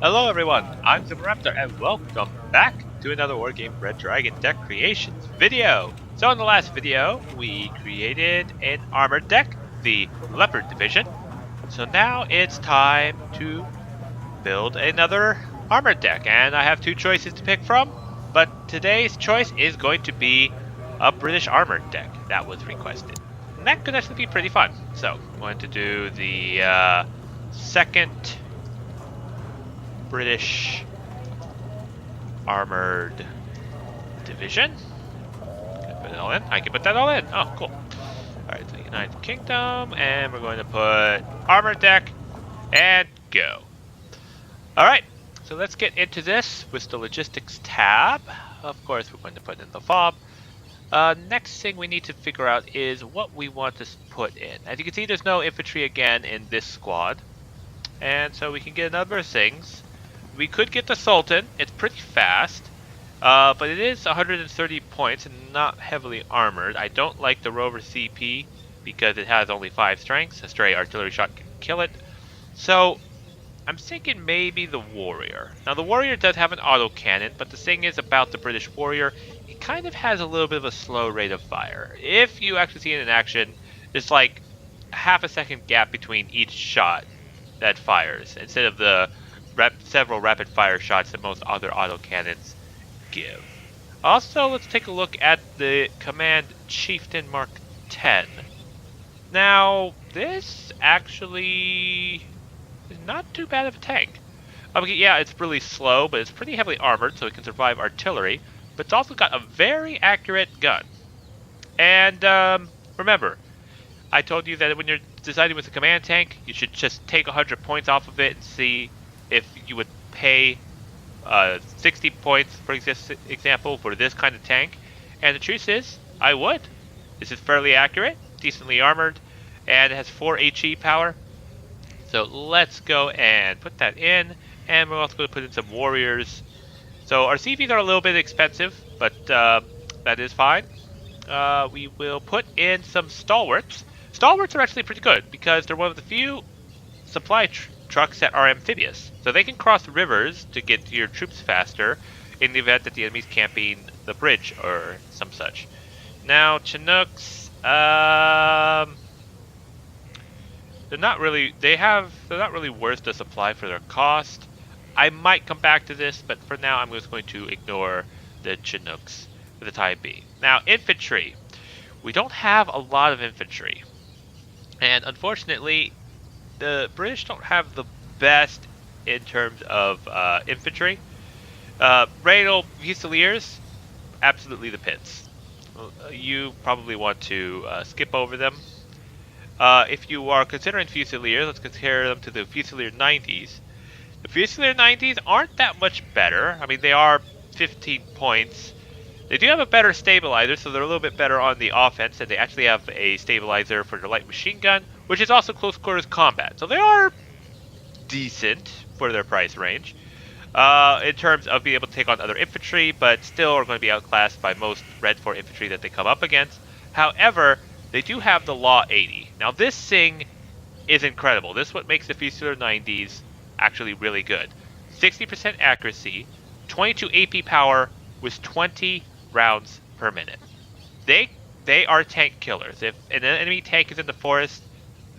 Hello everyone, I'm Silverraptor and welcome back to another Wargame Red Dragon deck creations video. So in the last video, we created an armored deck, the Leopard Division. So now it's time to build another armored deck, and I have two choices to pick from. But today's choice is going to be a British armored deck that was requested. And that could actually be pretty fun. So I'm going to do the second British armored division. Can I put it all in? I can put that all in. Oh, cool. Alright, so United Kingdom, and we're going to put armored deck, and go. Alright, so let's get into this with the logistics tab. Of course, we're going to put in the fob. Next thing we need to figure out is what we want to put in. As you can see, there's no infantry again in this squad. And so we can get a number of things. We could get the Sultan. It's pretty fast, but it is 130 points and not heavily armored. I don't like the Rover CP because it has only 5 strengths. A stray artillery shot can kill it. So I'm thinking maybe the Warrior. Now the Warrior does have an autocannon, but the thing is about the British Warrior, it kind of has a little bit of a slow rate of fire. If you actually see it in action, it's like half a second gap between each shot that fires, instead of the several rapid fire shots that most other autocannons give. Also, let's take a look at the Command Chieftain Mark 10. Now, this actually is not too bad of a tank. Okay, yeah, it's really slow, but it's pretty heavily armored, so it can survive artillery. But it's also got a very accurate gun. And remember, I told you that when you're deciding with a command tank, you should just take 100 points off of it and see if you would pay 60 points, for example, for this kind of tank. And the truth is, I would. This is fairly accurate, decently armored, and it has 4 HE power. So let's go and put that in, and we're also going to put in some warriors. So our CVs are a little bit expensive, but that is fine. We will put in some stalwarts. Stalwarts are actually pretty good because they're one of the few supply trucks that are amphibious. So they can cross rivers to get to your troops faster in the event that the enemy's camping the bridge or some such. Now, Chinooks, they're not really worth the supply for their cost. I might come back to this, but for now I'm just going to ignore the Chinooks for the time being. Now, infantry. We don't have a lot of infantry. And unfortunately, the British don't have the best in terms of infantry. Raynal Fusiliers, absolutely the pits. You probably want to skip over them. If you are considering Fusiliers, let's compare them to the Fusilier 90s. The Fusilier 90s aren't that much better. I mean, they are 15 points. They do have a better stabilizer, so they're a little bit better on the offense, and they actually have a stabilizer for their light machine gun, which is also close quarters combat. So they are decent for their price range in terms of being able to take on other infantry, but still are going to be outclassed by most Red 4 infantry that they come up against. However, they do have the Law 80. Now this thing is incredible. This is what makes the Fusilier 90s actually really good. 60% accuracy, 22 AP power with 20 rounds per minute. They are tank killers. If an enemy tank is in the forest,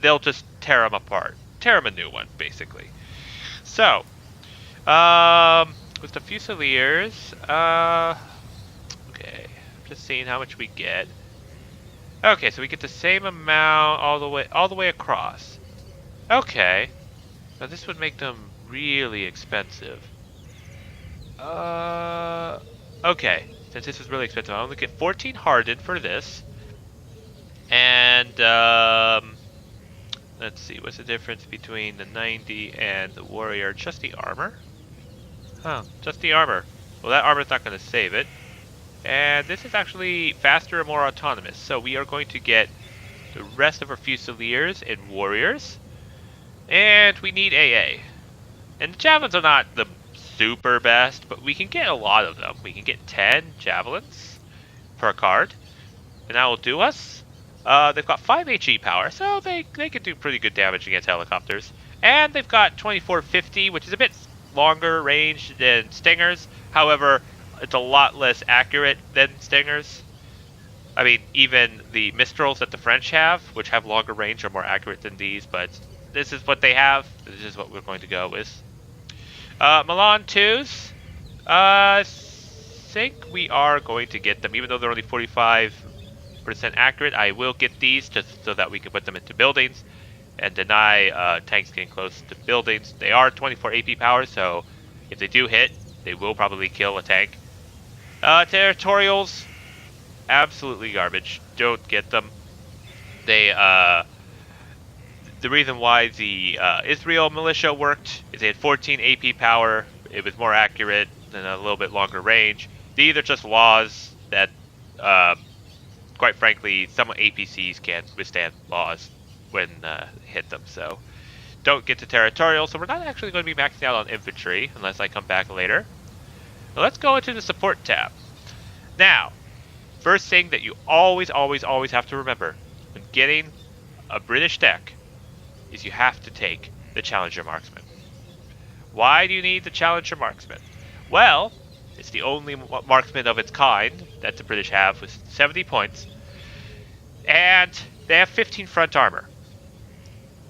they'll just tear them apart. Tear them a new one, basically. So, with the Fusiliers, okay, just seeing how much we get. Okay, so we get the same amount all the way across. Okay, now this would make them really expensive. Okay, since this is really expensive, I only get 14 hardened for this. And, let's see, what's the difference between the 90 and the Warrior? Just the armor? Huh, just the armor. Well, that armor's not going to save it. And this is actually faster and more autonomous. So we are going to get the rest of our Fusiliers and Warriors. And we need AA. And the Javelins are not the super best, but we can get a lot of them. We can get 10 Javelins per card. And that will do us. They've got 5 HE power, so they can do pretty good damage against helicopters. And they've got 2450, which is a bit longer range than Stingers. However, it's a lot less accurate than Stingers. I mean, even the Mistrals that the French have, which have longer range, are more accurate than these, but this is what they have. This is what we're going to go with. Milan 2s. I think we are going to get them, even though they're only 45% accurate. I will get these just so that we can put them into buildings and deny tanks getting close to buildings. They are 24 AP power, so if they do hit, they will probably kill a tank. Territorials, absolutely garbage. Don't get them. They the reason why the Israel militia worked is they had 14 AP power. It was more accurate and a little bit longer range. These are just laws that, quite frankly, some APCs can't withstand laws when hit them. So don't get to territorial. So we're not actually going to be maxing out on infantry unless I come back later. Now let's go into the support tab. Now, first thing that you always have to remember when getting a British deck is you have to take the Challenger Marksman. Why do you need the Challenger Marksman? Well, it's the only marksman of its kind that the British have with 70 points. And they have 15 front armor.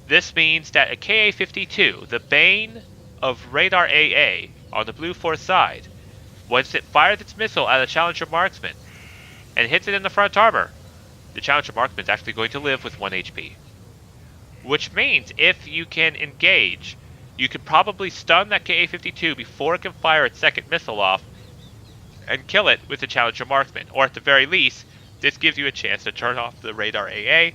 This means that a Ka-52, the bane of radar AA on the blue force side, once it fires its missile at a Challenger Marksman and hits it in the front armor, the Challenger Marksman is actually going to live with 1 HP. Which means if you can engage, you could probably stun that Ka-52 before it can fire its second missile off and kill it with the Challenger Marksman. Or at the very least, this gives you a chance to turn off the radar AA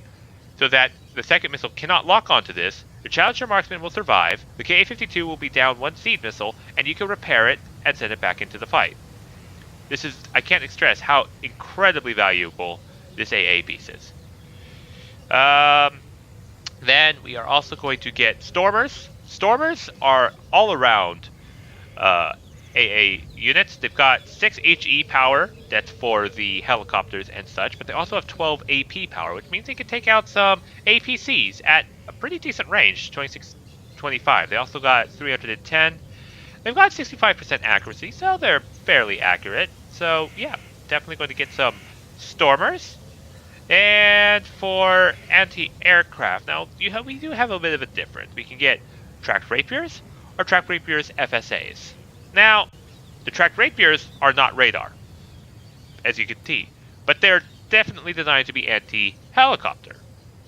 so that the second missile cannot lock onto this. The Challenger Marksman will survive, the Ka-52 will be down 1 seed missile, and you can repair it and send it back into the fight. This is, I can't stress how incredibly valuable this AA piece is. Then we are also going to get Stormers. Stormers are all around AA units. They've got 6 HE power, that's for the helicopters and such, but they also have 12 AP power, which means they can take out some APCs at a pretty decent range, 26, 25. They also got 310. They've got 65% accuracy, so they're fairly accurate. So yeah, definitely going to get some Stormers. And for anti-aircraft, now we do have a bit of a difference. We can get tracked rapiers or tracked rapiers FSAs. Now, the tracked rapiers are not radar, as you can see, but they're definitely designed to be anti-helicopter,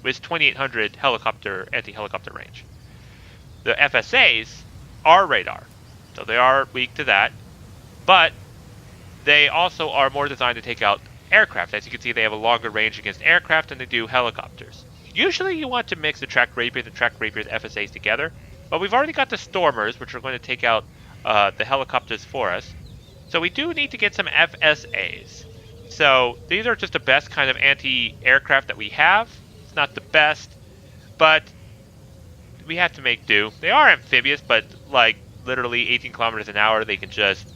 with 2800 helicopter anti-helicopter range. The FSAs are radar, so they are weak to that, but they also are more designed to take out aircraft. As you can see, they have a longer range against aircraft than they do helicopters. Usually you want to mix the tracked rapiers and tracked rapiers FSAs together, but we've already got the Stormers, which are going to take out the helicopters for us. So we do need to get some FSAs. So these are just the best kind of anti-aircraft that we have. It's not the best, but we have to make do. They are amphibious, but like literally 18 kilometers an hour, they can just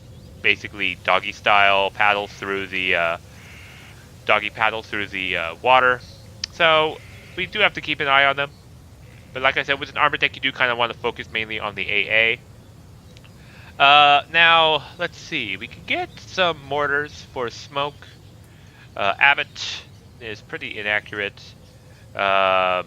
basically doggy paddle through the water. So we do have to keep an eye on them. But like I said, with an armor deck, you do kind of want to focus mainly on the AA. Now, let's see. We could get some mortars for smoke. Abbott is pretty inaccurate. The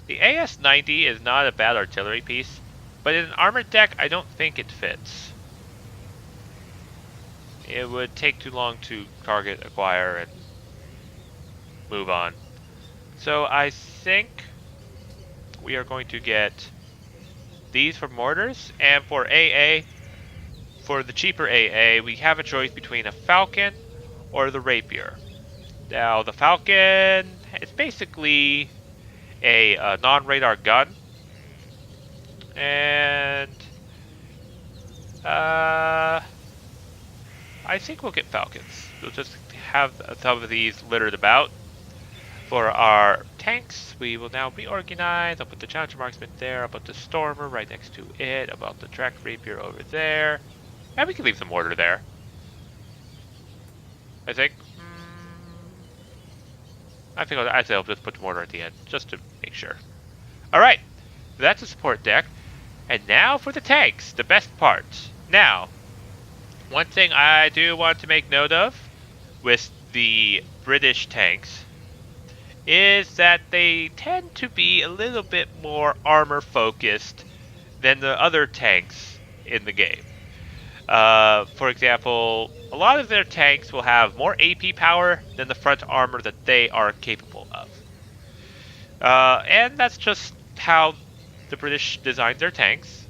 AS-90 is not a bad artillery piece, but in an armored deck, I don't think it fits. It would take too long to target, acquire, and move on. So I think we are going to get these for mortars, and for AA, for the cheaper AA, we have a choice between a Falcon or the Rapier. Now, the Falcon is basically a non-radar gun, and I think we'll get Falcons. We'll just have some of these littered about. For our tanks, we will now reorganize. I'll put the Challenger Marksman there. I'll put the Stormer right next to it. I'll put the tracked Rapier over there. And we can leave the mortar there, I think. I think I'll just put the mortar at the end, just to make sure. Alright, that's a support deck. And now for the tanks, the best part. Now, one thing I do want to make note of with the British tanks is that they tend to be a little bit more armor focused than the other tanks in the game. For example, a lot of their tanks will have more AP power than the front armor that they are capable of. And that's just how the British designed their tanks.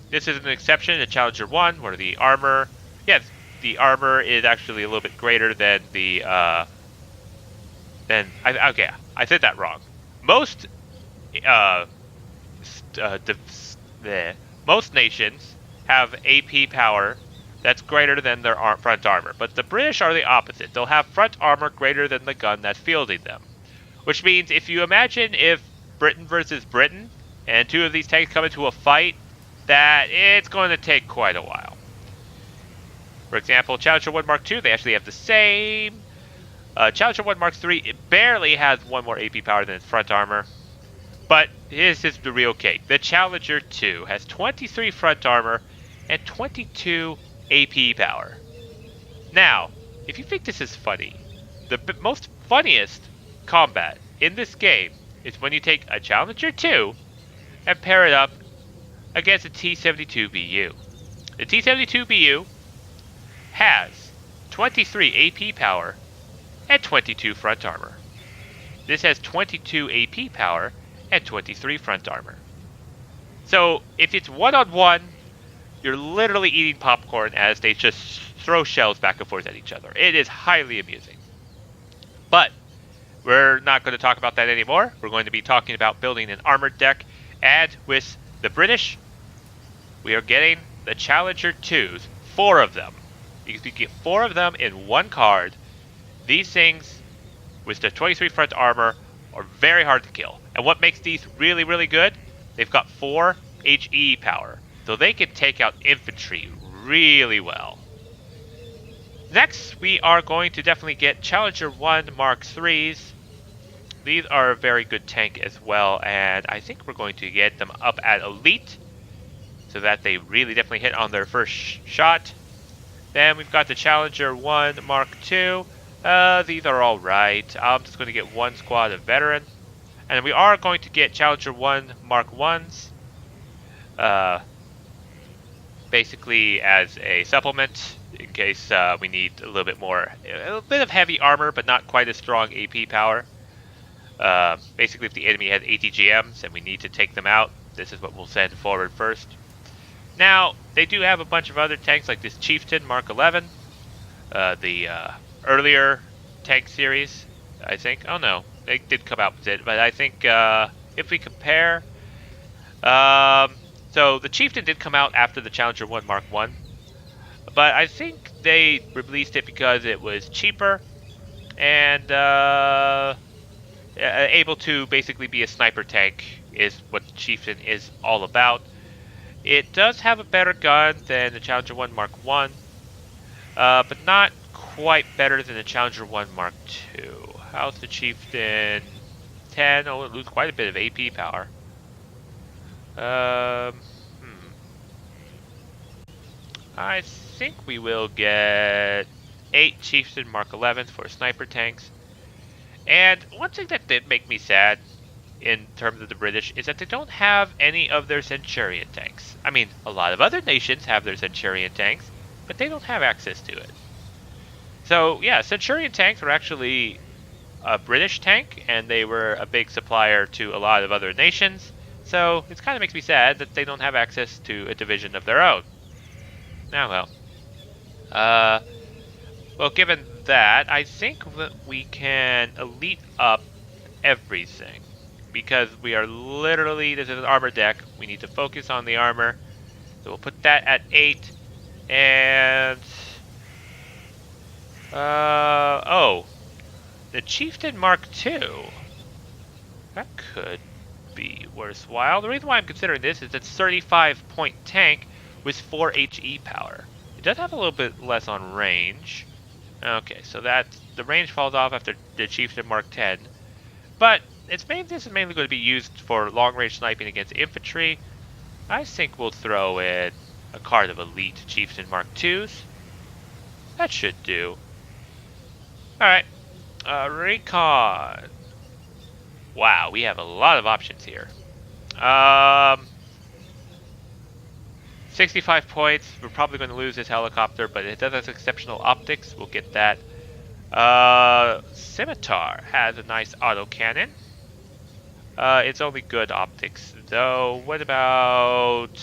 This is an exception to Challenger 1, where the armor... Yes, the armor is actually a little bit greater than the... okay, I said that wrong. Most... most nations have AP power that's greater than their front armor. But the British are the opposite. They'll have front armor greater than the gun that's fielding them. Which means if you imagine if Britain versus Britain, and two of these tanks come into a fight, that it's going to take quite a while. For example, Challenger 1 Mark II, they actually have the same. Challenger 1 Mark III, it barely has one more AP power than its front armor. But this is the real cake. The Challenger 2 has 23 front armor and 22 AP power. Now, if you think this is funny, the most funniest combat in this game is when you take a Challenger 2 and pair it up against a T-72BU. The T-72BU has 23 AP power and 22 front armor. This has 22 AP power and 23 front armor. So if it's one-on-one, you're literally eating popcorn as they just throw shells back and forth at each other. It is highly amusing. But we're not going to talk about that anymore. We're going to be talking about building an armored deck. And with the British, we are getting the Challenger 2s, 4 of them. Because you get 4 of them in one card. These things, with the 23 front armor, are very hard to kill. And what makes these really, really good? They've got 4 HE power. So they can take out infantry really well. Next, we are going to definitely get Challenger 1 Mark IIIs. These are a very good tank as well, and I think we're going to get them up at Elite, so that they really definitely hit on their first shot. Then we've got the Challenger 1 Mark II. These are alright. I'm just going to get 1 squad of Veteran. And we are going to get Challenger 1 Mark Is. Basically as a supplement, in case we need a little bit more, a bit of heavy armor, but not quite as strong AP power. Basically, if the enemy has ATGMs and we need to take them out, this is what we'll send forward first. Now, they do have a bunch of other tanks like this Chieftain Mark 11, the earlier tank series, I think. Oh no, they did come out with it, but I think if we compare, so the Chieftain did come out after the Challenger 1 Mark I, but I think they released it because it was cheaper and able to basically be a sniper tank is what the Chieftain is all about. It does have a better gun than the Challenger 1 Mark I, but not quite better than the Challenger 1 Mark II. How's the Chieftain? 10. Oh, it loses quite a bit of AP power. I think we will get 8 Chieftain Mark 11 for sniper tanks. And one thing that did make me sad in terms of the British is that they don't have any of their Centurion tanks. I mean, a lot of other nations have their Centurion tanks, but they don't have access to it. So yeah, Centurion tanks were actually a British tank, and they were a big supplier to a lot of other nations. So it kind of makes me sad that they don't have access to a division of their own. Now, well, given that, I think that we can elite up everything. Because we are literally, this is an armor deck, we need to focus on the armor. So we'll put that at 8. And, oh, the Chieftain Mark II. That could be worthwhile. The reason why I'm considering this is it's 35-point tank with 4 HE power. It does have a little bit less on range. Okay, so the range falls off after the Chieftain Mark X. But this is mainly going to be used for long-range sniping against infantry. I think we'll throw in a card of Elite Chieftain Mark IIs. That should do. Alright. Recon. Wow, we have a lot of options here. 65 points. We're probably going to lose this helicopter, but it does have exceptional optics. We'll get that. Scimitar has a nice autocannon. It's only good optics, though. What about...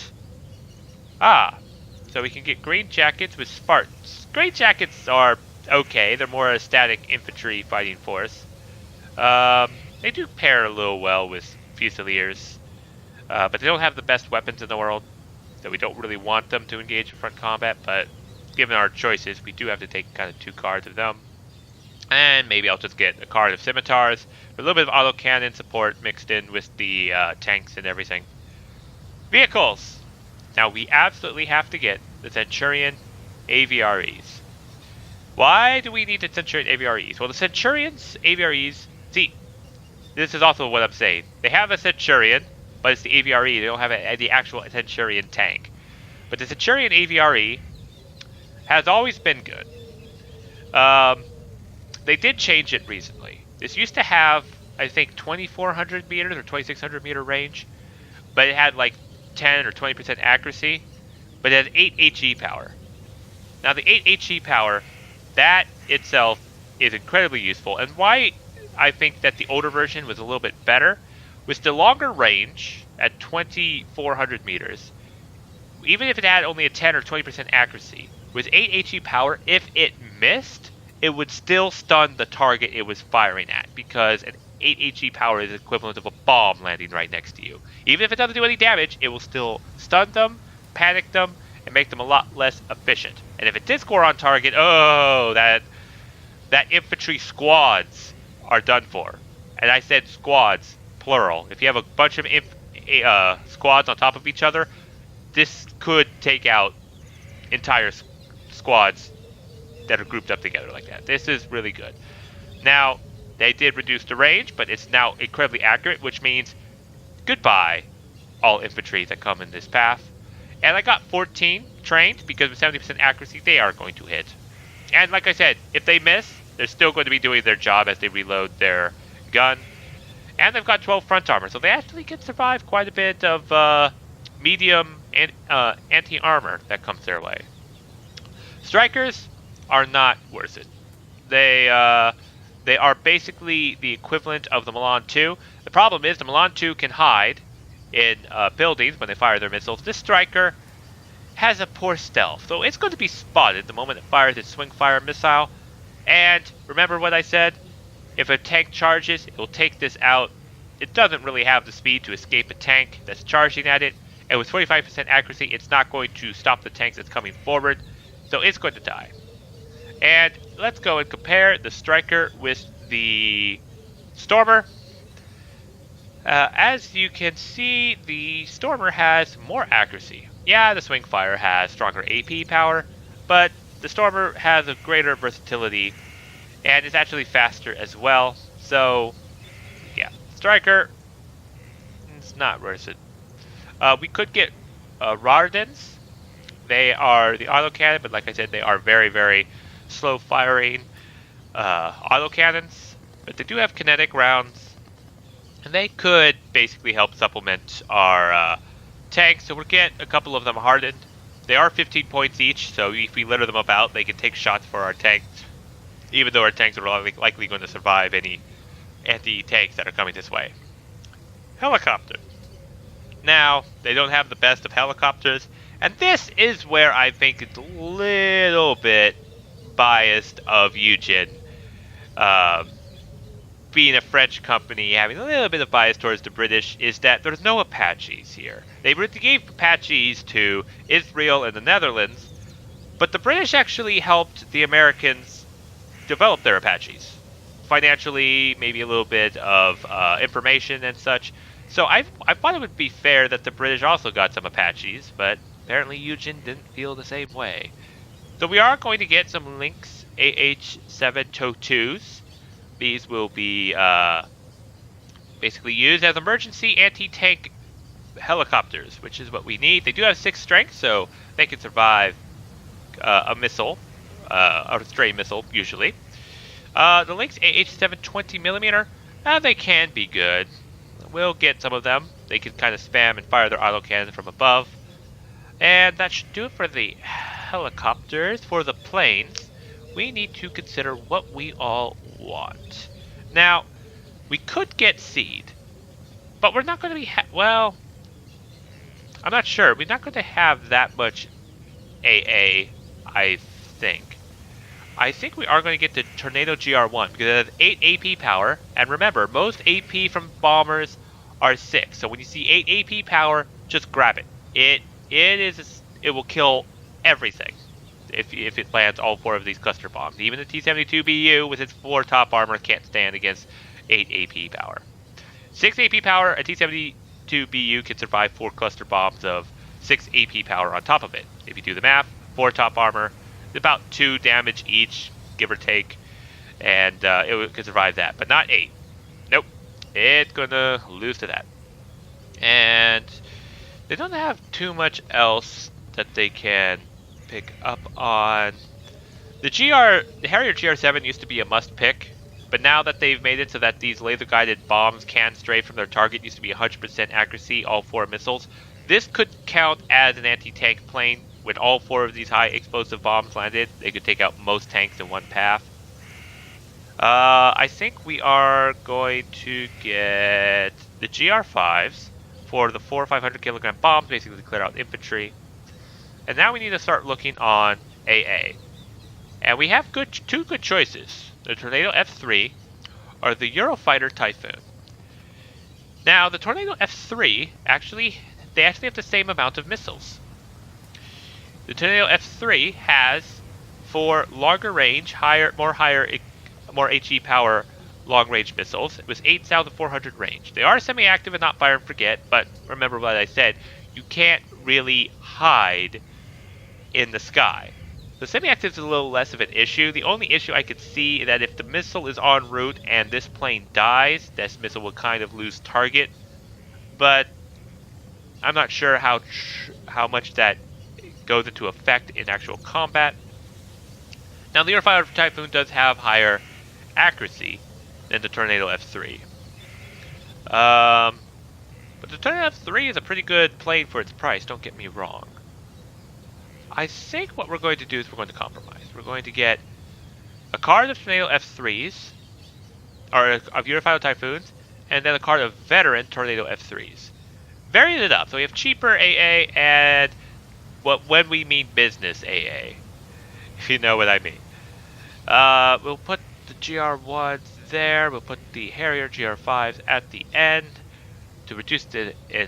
so we can get green jackets with Spartans. Green jackets are okay. They're more a static infantry fighting force. They do pair a little well with Fusiliers, but they don't have the best weapons in the world, so we don't really want them to engage in front combat, but given our choices, we do have to take kind of 2 cards of them. And maybe I'll just get a card of Scimitars, with a little bit of autocannon support mixed in with the tanks and everything. Vehicles! Now we absolutely have to get the Centurion AVREs. Why do we need the Centurion AVREs? Well, the Centurion's AVREs... See, this is also what I'm saying. They have a Centurion, but it's the AVRE. They don't have the actual Centurion tank. But the Centurion AVRE has always been good. They did change it recently. This used to have, I think, 2,400 meters or 2,600 meter range, but it had like 10 or 20% accuracy, but it has 8 HE power. Now the 8 HE power, that itself is incredibly useful, and why I think that the older version was a little bit better was the longer range at 2,400 meters. Even if it had only a 10 or 20% accuracy, with 8 HE power, if it missed, it would still stun the target it was firing at, because an 8 HE power is equivalent of a bomb landing right next to you. Even if it doesn't do any damage, it will still stun them, panic them, and make them a lot less efficient. And if it did score on target, oh, that infantry squads are done for. And I said squads, plural. If you have a bunch of squads on top of each other, this could take out entire squads that are grouped up together like that. This is really good. Now, they did reduce the range, but it's now incredibly accurate, which means goodbye, all infantry that come in this path. And I got 14 trained, because with 70% accuracy, they are going to hit. And like I said, if they miss, they're still going to be doing their job as they reload their gun. And they've got 12 front armor, so they actually can survive quite a bit of medium and anti-armor that comes their way. Strikers are not worth it. They are basically the equivalent of the Milan 2. The problem is the Milan 2 can hide in buildings when they fire their missiles. This striker has a poor stealth, so it's going to be spotted the moment it fires its swing fire missile. And remember what I said? If a tank charges, it will take this out. It doesn't really have the speed to escape a tank that's charging at it, and with 45% accuracy, it's not going to stop the tank that's coming forward, so it's going to die. And let's go and compare the Striker with the Stormer. As you can see, the Stormer has more accuracy. Yeah, the Swing Fire has stronger AP power, but the Stormer has a greater versatility, and is actually faster as well. So, yeah, Striker, it's not worth it. We could get Rardens. They are the autocannon, but like I said, they are very, very slow firing autocannons, but they do have kinetic rounds, and they could basically help supplement our tanks. So we'll get a couple of them hardened. They are 15 points each, so if we litter them about, they can take shots for our tanks, even though our tanks are likely going to survive any anti-tanks that are coming this way. Helicopter. Now, they don't have the best of helicopters, and this is where I think it's a little bit biased of Eugen. Being a French company, having a little bit of bias towards the British, is that there's no Apaches here. They gave Apaches to Israel and the Netherlands, but the British actually helped the Americans develop their Apaches. Financially, maybe a little bit of information and such. So I thought it would be fair that the British also got some Apaches, but apparently Eugen didn't feel the same way. So we are going to get some Lynx AH-7 TOW-2s. These will be basically used as emergency anti-tank helicopters, which is what we need. They do have 6 strength, so they can survive a missile, a stray missile, usually. The Lynx AH-720mm, they can be good. We'll get some of them. They can kind of spam and fire their autocannon from above. And that should do it for the helicopters. For the planes, we need to consider what we all want. Now, we could get seed, but we're not going to be, well, I'm not sure. We're not going to have that much AA, I think. I think we are going to get the Tornado GR1 because it has 8 AP power. And remember, most AP from bombers are 6. So when you see 8 AP power, just grab it. It will kill everything if it lands all 4 of these cluster bombs. Even the T-72BU with its 4 top armor can't stand against 8 AP power. 6 AP power, a T-72BU can survive 4 cluster bombs of 6 AP power on top of it. If you do the math, 4 top armor, about 2 damage each, give or take, and it can survive that, but not 8. Nope, it's gonna lose to that. And they don't have too much else that they can pick up on. The Harrier GR7 used to be a must pick, but now that they've made it so that these laser-guided bombs can stray from their target, used to be 100% accuracy, all 4 missiles. This could count as an anti-tank plane. When all 4 of these high explosive bombs landed, they could take out most tanks in one path. I think we are going to get the GR5s for the 4 500 kilogram bombs, basically to clear out infantry. And now we need to start looking on AA. And we have 2 good choices. The Tornado F3 or the Eurofighter Typhoon. Now, the Tornado F3, they actually have the same amount of missiles. The Tornado F3 has 4 longer range, more HE power long range missiles with 8,400 range. They are semi-active and not fire and forget, but remember what I said, you can't really hide in the sky. The semi-active is a little less of an issue. The only issue I could see is that if the missile is en route and this plane dies, this missile will kind of lose target. But I'm not sure how much that goes into effect in actual combat. Now, the Eurofighter Typhoon does have higher accuracy than the Tornado F3. But the Tornado F3 is a pretty good plane for its price, don't get me wrong. I think what we're going to do is we're going to compromise. We're going to get a card of Tornado F3s, or of Eurofighter Typhoons, and then a card of veteran Tornado F3s. Varying it up, so we have cheaper AA and when we mean business AA, if you know what I mean. We'll put the GR1s there. We'll put the Harrier GR5s at the end to reduce it in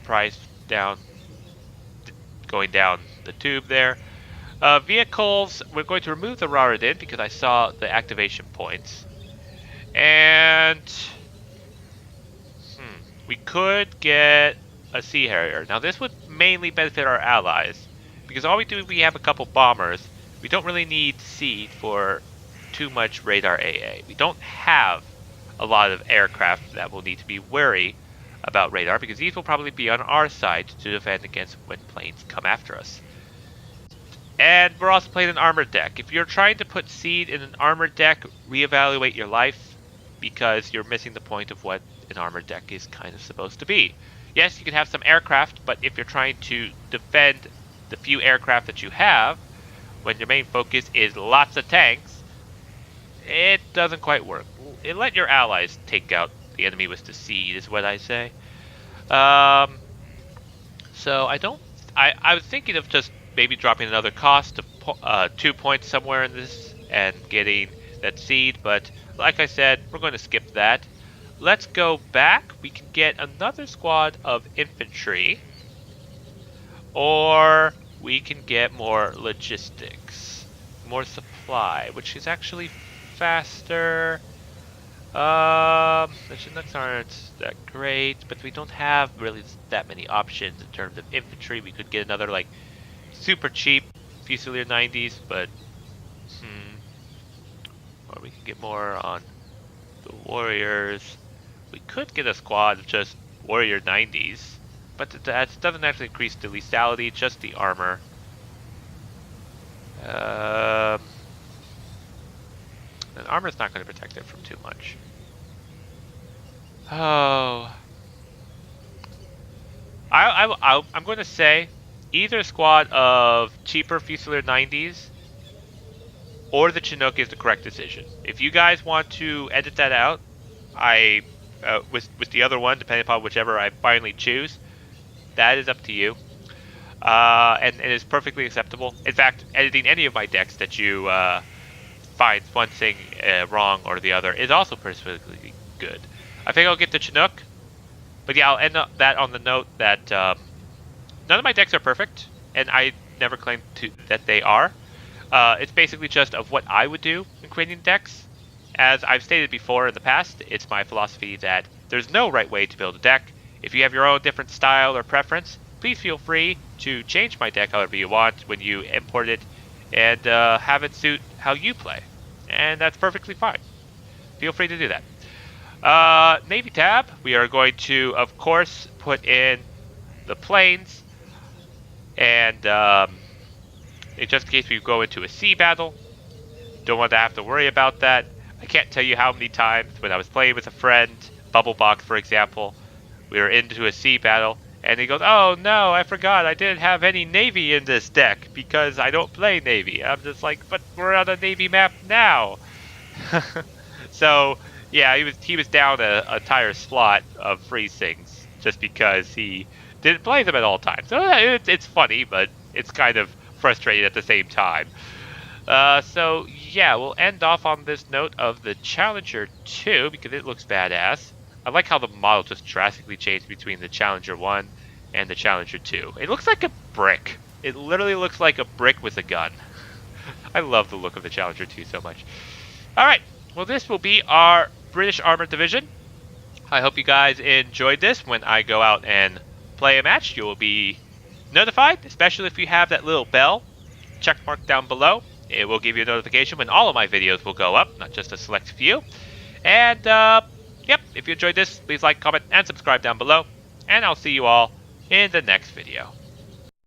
price down, going down the tube there. Vehicles, we're going to remove the Raridin because I saw the activation points. And we could get a Sea Harrier. Now this would mainly benefit our allies because all we do is we have a couple bombers. We don't really need Sea for too much radar AA. We don't have a lot of aircraft that will need to be wary about radar because these will probably be on our side to defend against when planes come after us. And we're also playing an armored deck. If you're trying to put seed in an armored deck, reevaluate your life because you're missing the point of what an armored deck is kind of supposed to be. Yes, you can have some aircraft, but if you're trying to defend the few aircraft that you have, when your main focus is lots of tanks, it doesn't quite work. Let your allies take out the enemy with the seed, is what I say. So I was thinking of just maybe dropping another cost of 2 points somewhere in this and getting that seed, but like I said, we're going to skip that. Let's go back. We can get another squad of infantry, or we can get more logistics, more supply, which is actually faster. The Chinooks aren't that great, but we don't have really that many options in terms of infantry. We could get another like super cheap Fusilier 90s, but or we can get more on the Warriors. We could get a squad of just warrior 90s. But that doesn't actually increase the lethality, just the armor. And armor's not going to protect it from too much. Oh. I'm going to say either a squad of cheaper Fusilier 90s or the Chinook is the correct decision. If you guys want to edit that out, with the other one, depending upon whichever I finally choose, that is up to you. And it is perfectly acceptable. In fact, editing any of my decks that you find one thing wrong or the other is also perfectly good. I think I'll get the Chinook. But yeah, I'll end up that on the note that none of my decks are perfect, and I never claim that they are. It's basically just of what I would do in creating decks. As I've stated before in the past, it's my philosophy that there's no right way to build a deck. If you have your own different style or preference, please feel free to change my deck however you want when you import it and have it suit how you play. And that's perfectly fine. Feel free to do that. Navy tab, we are going to, of course, put in the planes, and just in case we go into a sea battle, don't want to have to worry about that. I can't tell you how many times when I was playing with a friend, Bubble Box for example, we were into a sea battle, and he goes, "Oh no, I forgot I didn't have any Navy in this deck because I don't play Navy." I'm just like, but we're on a Navy map now. So yeah, he was down a entire slot of freeze things just because he didn't play them at all times. So it's funny, but it's kind of frustrating at the same time. So yeah, we'll end off on this note of the Challenger 2 because it looks badass. I like how the model just drastically changed between the Challenger 1 and the Challenger 2. It looks like a brick. It literally looks like a brick with a gun. I love the look of the Challenger 2 so much. Alright, well this will be our British Armored Division. I hope you guys enjoyed this. When I go out and play a match, you will be notified, especially if you have that little bell check mark down below. It will give you a notification when all of my videos will go up, not just a select few. And, yep, if you enjoyed this, please like, comment, and subscribe down below. And I'll see you all in the next video.